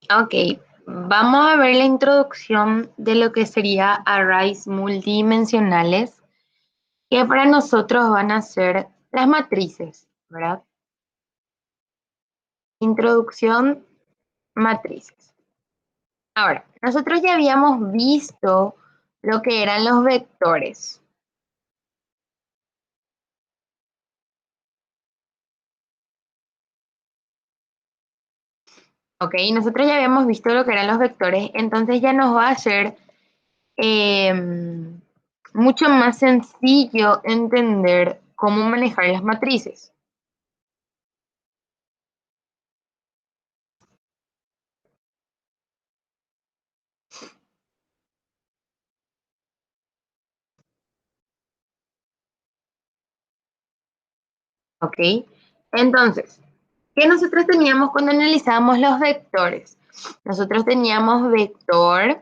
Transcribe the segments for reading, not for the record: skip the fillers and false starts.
Ok, vamos a ver la introducción de lo que sería arrays multidimensionales, que para nosotros van a ser las matrices, ¿verdad? Introducción, matrices. Ahora, nosotros ya habíamos visto lo que eran los vectores. Ok, nosotros ya habíamos visto lo que eran los vectores, entonces ya nos va a ser mucho más sencillo entender cómo manejar las matrices. Ok, entonces, ¿qué nosotros teníamos cuando analizábamos los vectores? Nosotros teníamos vector,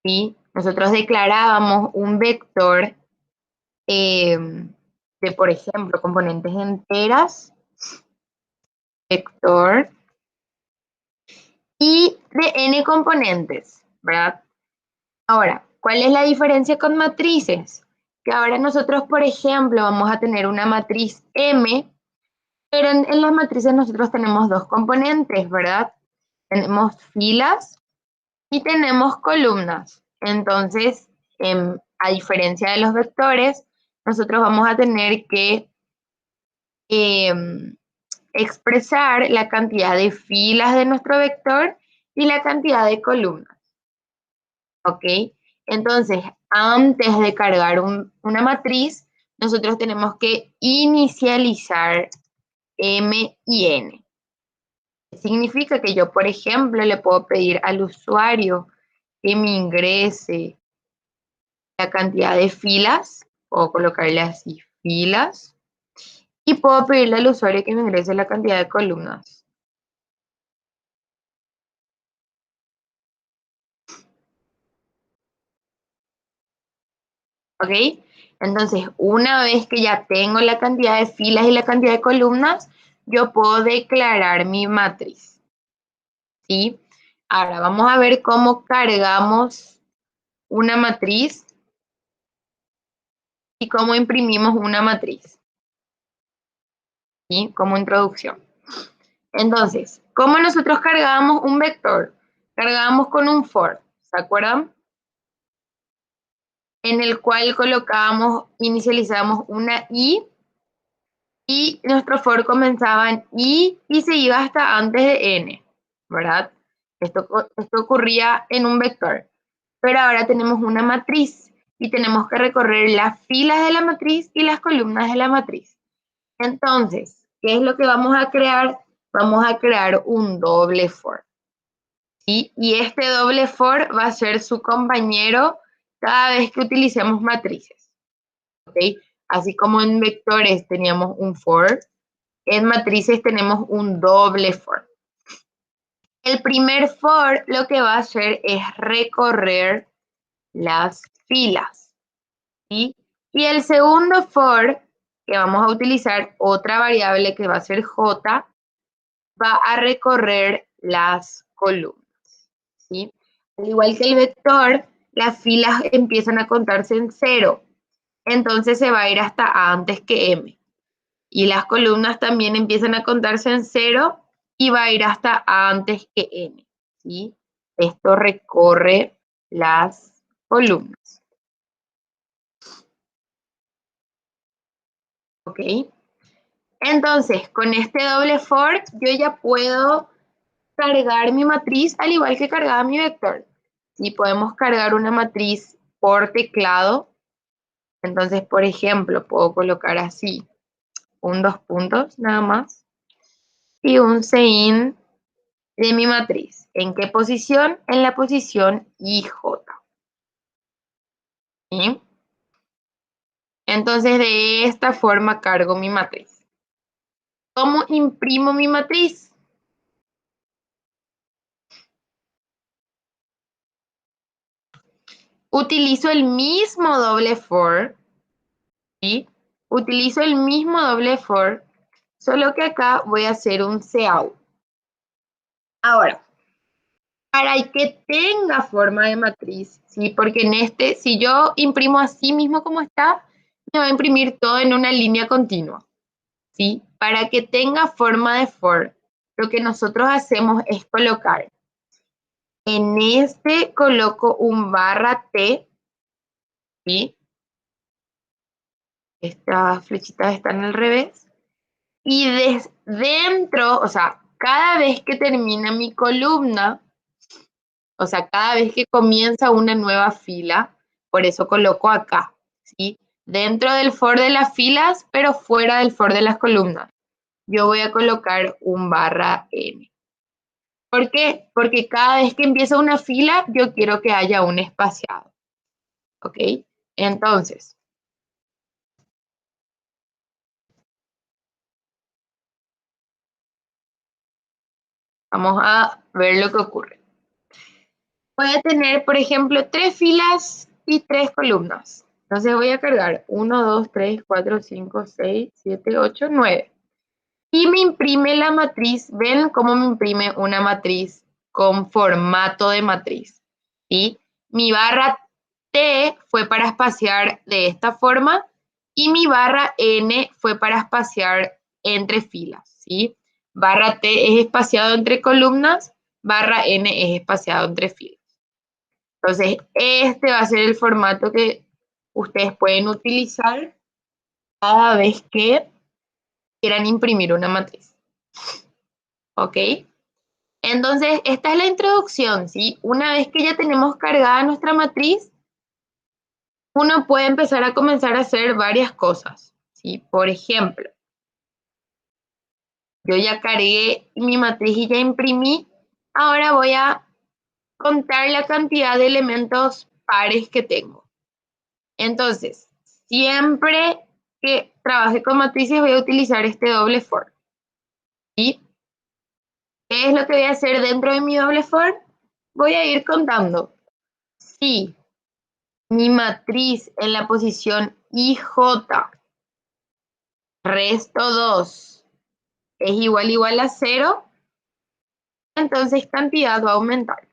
¿sí? Nosotros declarábamos un vector de, por ejemplo, componentes enteras, vector, y de n componentes, ¿verdad? Ahora, ¿cuál es la diferencia con matrices? Que ahora nosotros, por ejemplo, vamos a tener una matriz M, pero en las matrices nosotros tenemos dos componentes, ¿verdad? Tenemos filas y tenemos columnas. Entonces, a diferencia de los vectores, nosotros vamos a tener que em, expresar la cantidad de filas de nuestro vector y la cantidad de columnas. ¿Ok? Entonces, antes de cargar una matriz, nosotros tenemos que inicializar M y N. Significa que yo, por ejemplo, le puedo pedir al usuario que me ingrese la cantidad de filas, puedo colocarle así filas, y puedo pedirle al usuario que me ingrese la cantidad de columnas. ¿Ok? Entonces, una vez que ya tengo la cantidad de filas y la cantidad de columnas, yo puedo declarar mi matriz. ¿Sí? Ahora vamos a ver cómo cargamos una matriz y cómo imprimimos una matriz. ¿Sí? Como introducción. Entonces, ¿cómo nosotros cargábamos un vector? Cargábamos con un for, ¿se acuerdan? En el cual colocábamos, inicializábamos una y nuestro for comenzaba en i y se iba hasta antes de n, ¿verdad? Esto ocurría en un vector. Pero ahora tenemos una matriz y tenemos que recorrer las filas de la matriz y las columnas de la matriz. Entonces, ¿qué es lo que vamos a crear? Vamos a crear un doble for. ¿Sí? Y este doble for va a ser su compañero cada vez que utilicemos matrices. ¿Ok? Así como en vectores teníamos un for, en matrices tenemos un doble for. El primer for lo que va a hacer es recorrer las filas. ¿Sí? Y el segundo for, que vamos a utilizar otra variable que va a ser j, va a recorrer las columnas. ¿Sí? Al igual que el vector, las filas empiezan a contarse en cero. Entonces se va a ir hasta A antes que M. Y las columnas también empiezan a contarse en cero y va a ir hasta A antes que N. ¿Sí? Esto recorre las columnas. ¿Ok? Entonces, con este doble for, yo ya puedo cargar mi matriz al igual que cargaba mi vector. Si podemos cargar una matriz por teclado, entonces, por ejemplo, puedo colocar así un dos puntos nada más y un sein de mi matriz. ¿En qué posición? En la posición IJ. ¿Sí? Entonces, de esta forma cargo mi matriz. ¿Cómo imprimo mi matriz? Utilizo el mismo doble for, ¿sí? Utilizo el mismo doble for, solo que acá voy a hacer un cout. Ahora, para que tenga forma de matriz, ¿sí? Porque en este, si yo imprimo así mismo como está, me va a imprimir todo en una línea continua, ¿sí? Para que tenga forma de for, lo que nosotros hacemos es colocar, en este coloco un barra T, ¿sí? Estas flechitas están al revés. Y dentro, o sea, cada vez que termina mi columna, o sea, cada vez que comienza una nueva fila, por eso coloco acá, ¿sí? Dentro del for de las filas, pero fuera del for de las columnas. Yo voy a colocar un barra N. ¿Por qué? Porque cada vez que empieza una fila, yo quiero que haya un espaciado. ¿Ok? Entonces, vamos a ver lo que ocurre. Voy a tener, por ejemplo, 3 filas y 3 columnas. Entonces voy a cargar 1, 2, 3, 4, 5, 6, 7, 8, 9. Y me imprime la matriz. ¿Ven cómo me imprime una matriz con formato de matriz? ¿Sí? Mi barra T fue para espaciar de esta forma y mi barra N fue para espaciar entre filas. ¿Sí? Barra T es espaciado entre columnas, barra N es espaciado entre filas. Entonces, este va a ser el formato que ustedes pueden utilizar cada vez que quieran imprimir una matriz. ¿Ok? Entonces, esta es la introducción, ¿sí? Una vez que ya tenemos cargada nuestra matriz, uno puede empezar a comenzar a hacer varias cosas, ¿sí? Por ejemplo, yo ya cargué mi matriz y ya imprimí, ahora voy a contar la cantidad de elementos pares que tengo. Entonces, siempre que trabaje con matrices voy a utilizar este doble for. ¿Sí? ¿Qué es lo que voy a hacer dentro de mi doble for? Voy a ir contando. Si mi matriz en la posición IJ resto 2 es igual a 0, entonces cantidad va a aumentar.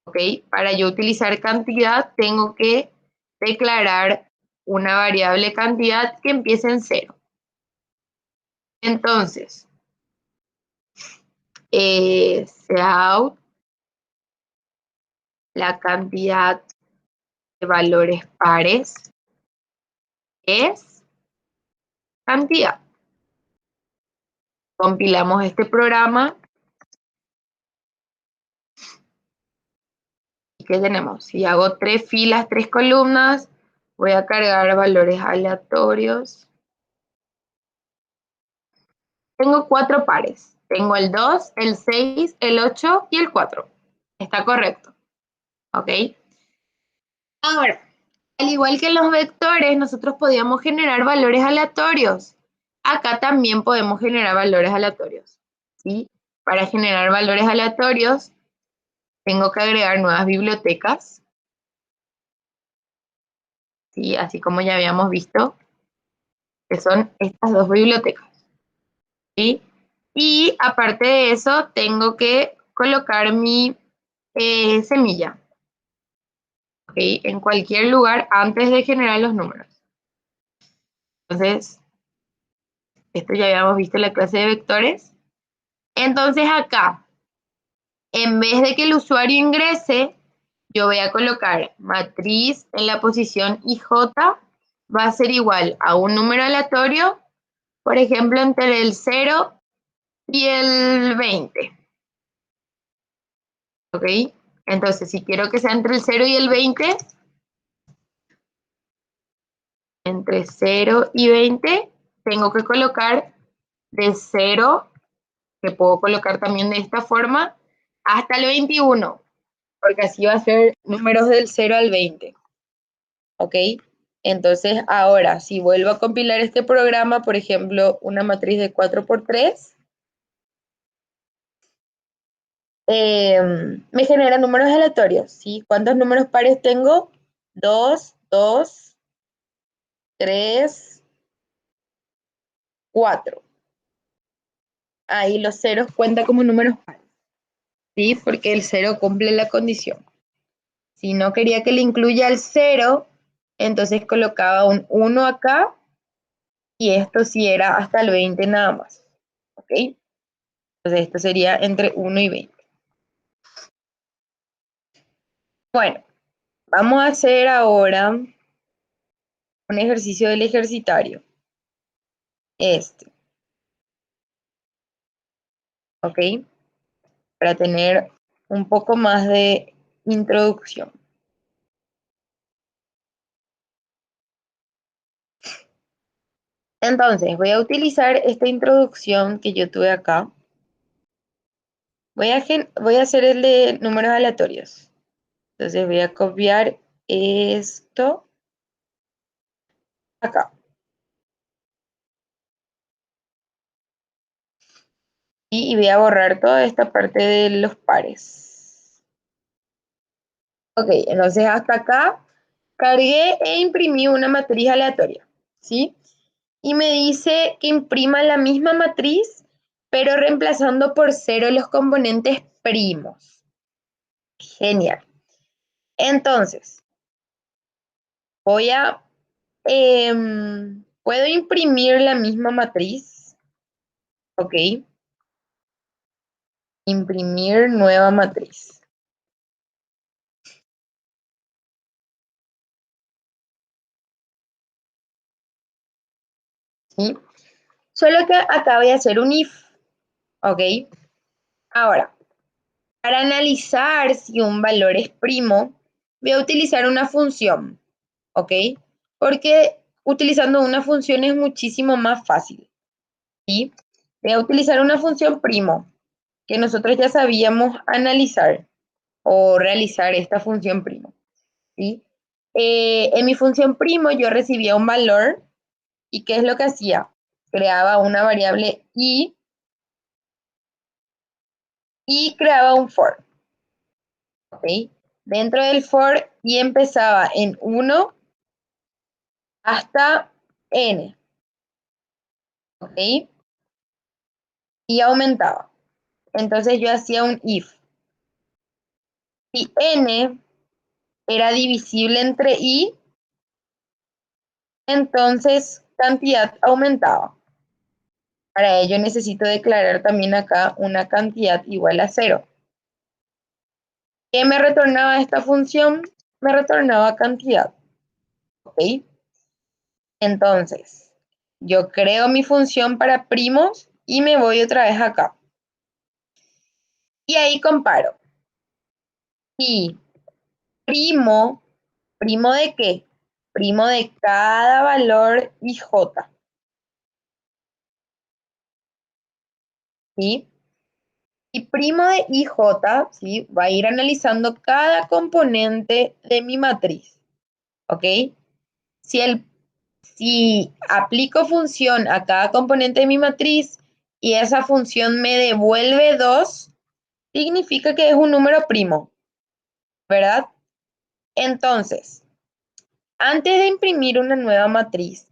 ¿Ok? Para yo utilizar cantidad tengo que declarar una variable cantidad que empiece en 0. Entonces, Cout, la cantidad de valores pares es cantidad. Compilamos este programa. ¿Y qué tenemos? Si hago 3 filas, 3 columnas, voy a cargar valores aleatorios. Tengo 4 pares. Tengo el 2, el 6, el 8 y el 4. Está correcto. ¿Ok? Ahora, al igual que en los vectores, nosotros podíamos generar valores aleatorios. Acá también podemos generar valores aleatorios. ¿Sí? Para generar valores aleatorios, tengo que agregar nuevas bibliotecas. ¿Sí? Así como ya habíamos visto, que son estas dos bibliotecas. ¿Sí? Y aparte de eso, tengo que colocar mi semilla. ¿Okay? En cualquier lugar antes de generar los números. Entonces, esto ya habíamos visto en la clase de vectores. Entonces acá, en vez de que el usuario ingrese, yo voy a colocar matriz en la posición IJ, va a ser igual a un número aleatorio, por ejemplo, entre el 0 y el 20. ¿Ok? Entonces, si quiero que sea entre el 0 y el 20, entre 0 y 20, tengo que colocar de 0, que puedo colocar también de esta forma, hasta el 21, porque así va a ser números del 0 al 20. ¿Ok? Entonces, ahora, si vuelvo a compilar este programa, por ejemplo, una matriz de 4×3, me genera números aleatorios, ¿sí? ¿Cuántos números pares tengo? 2, 2, 3, 4. Ahí los ceros cuentan como números pares. ¿sí? Porque el 0 cumple la condición. Si no quería que le incluya el 0, entonces colocaba un 1 acá y esto sí era hasta el 20 nada más. ¿Ok? Entonces esto sería entre 1 y 20. Bueno, vamos a hacer ahora un ejercicio del ejercitario. Este, ¿ok? Para tener un poco más de introducción. Entonces, voy a utilizar esta introducción que yo tuve acá. Voy a hacer el de números aleatorios. Entonces voy a copiar esto acá. Y voy a borrar toda esta parte de los pares. Ok, entonces hasta acá cargué e imprimí una matriz aleatoria, ¿sí? Y me dice que imprima la misma matriz, pero reemplazando por 0 los componentes primos. Genial. Entonces, puedo imprimir la misma matriz. Ok. Imprimir nueva matriz. ¿Sí? Solo que acá voy a hacer un if. Ok. Ahora, para analizar si un valor es primo, voy a utilizar una función. ¿Ok? Porque utilizando una función es muchísimo más fácil. ¿Sí? Voy a utilizar una función primo, que nosotros ya sabíamos analizar o realizar esta función primo. ¿Sí? En mi función primo yo recibía un valor y ¿qué es lo que hacía? Creaba una variable y creaba un for. ¿Ok? Dentro del for y empezaba en 1 hasta n. ¿Ok? Y aumentaba. Entonces yo hacía un if. Si n era divisible entre i, entonces cantidad aumentaba. Para ello necesito declarar también acá una cantidad igual a 0. ¿Qué me retornaba esta función? Me retornaba cantidad. ¿Ok? Entonces, yo creo mi función para primos y me voy otra vez acá. Y ahí comparo. Y ¿primo de qué? Primo de cada valor ij. ¿Sí? Y primo de ij, ¿sí? Va a ir analizando cada componente de mi matriz. ¿Ok? Si aplico función a cada componente de mi matriz y esa función me devuelve 2, significa que es un número primo, ¿verdad? Entonces, antes de imprimir una nueva matriz,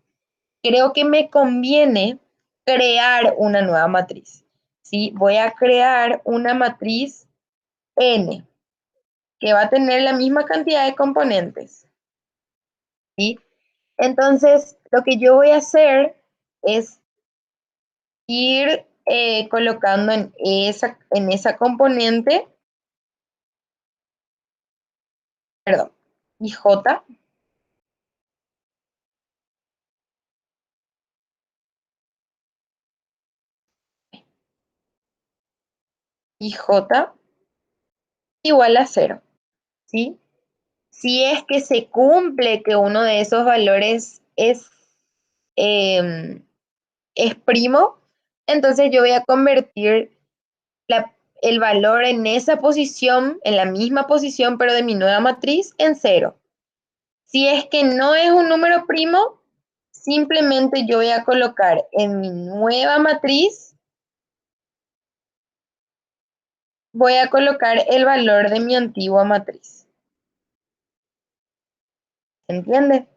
creo que me conviene crear una nueva matriz. ¿Sí? Voy a crear una matriz n, que va a tener la misma cantidad de componentes. ¿Sí? Entonces, lo que yo voy a hacer es ir colocando en esa componente, perdón, ij, ij igual a 0, ¿sí? Si es que se cumple que uno de esos valores eh, es primo, entonces yo voy a convertir el valor en esa posición, en la misma posición, pero de mi nueva matriz, en 0. Si es que no es un número primo, simplemente yo voy a colocar en mi nueva matriz, voy a colocar el valor de mi antigua matriz. ¿Entiende?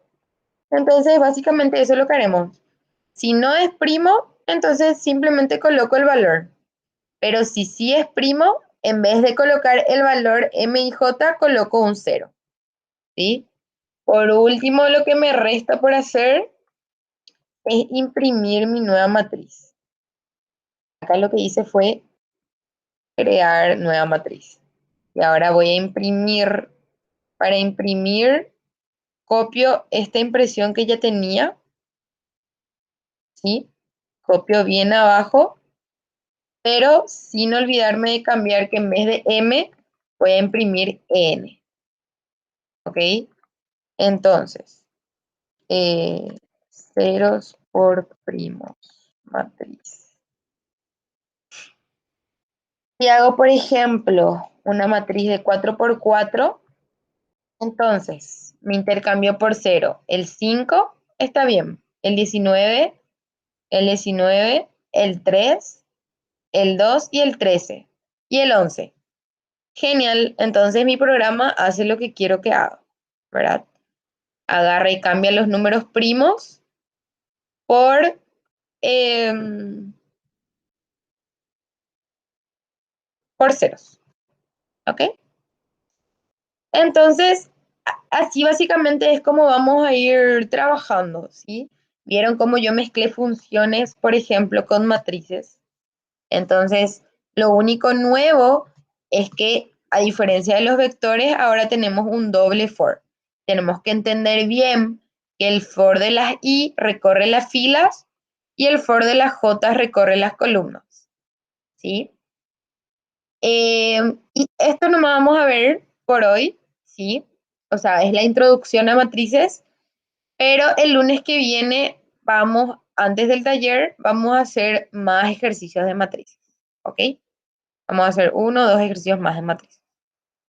Entonces, básicamente eso es lo que haremos. Si no es primo, entonces simplemente coloco el valor. Pero si sí es primo, en vez de colocar el valor m y j, coloco un 0. ¿Sí? Por último, lo que me resta por hacer es imprimir mi nueva matriz. Acá lo que hice fue crear nueva matriz. Y ahora voy a imprimir. Para imprimir, copio esta impresión que ya tenía. ¿Sí? Copio bien abajo, pero sin olvidarme de cambiar que en vez de M voy a imprimir N. ¿Ok? Entonces, ceros por primos, matriz. Si hago, por ejemplo, una matriz de 4 por 4, entonces me intercambio por 0. El 5 está bien. El 19, el 3, el 2 y el 13. Y el 11. Genial, entonces mi programa hace lo que quiero que haga, ¿verdad? Agarra y cambia los números primos por, por ceros, ¿ok? Entonces, así básicamente es como vamos a ir trabajando, ¿sí? Vieron cómo yo mezclé funciones, por ejemplo, con matrices. Entonces, lo único nuevo es que, a diferencia de los vectores, ahora tenemos un doble for. Tenemos que entender bien que el for de las i recorre las filas y el for de las j recorre las columnas, ¿sí? Y esto no vamos a ver por hoy, ¿sí? O sea, es la introducción a matrices, pero el lunes que viene vamos, antes del taller, vamos a hacer más ejercicios de matrices, ¿ok? Vamos a hacer 1 o 2 ejercicios más de matriz.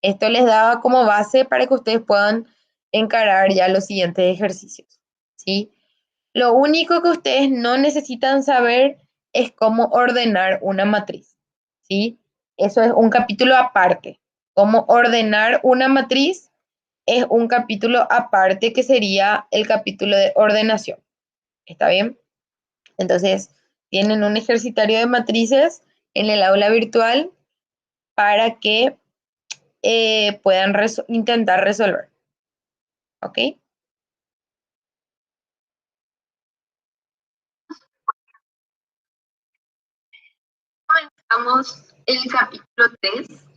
Esto les da como base para que ustedes puedan encarar ya los siguientes ejercicios, ¿sí? Lo único que ustedes no necesitan saber es cómo ordenar una matriz, ¿sí? Eso es un capítulo aparte. Cómo ordenar una matriz es un capítulo aparte que sería el capítulo de ordenación. ¿Está bien? Entonces, tienen un ejercitario de matrices en el aula virtual para que puedan intentar resolver. ¿Ok? Comenzamos el capítulo 3.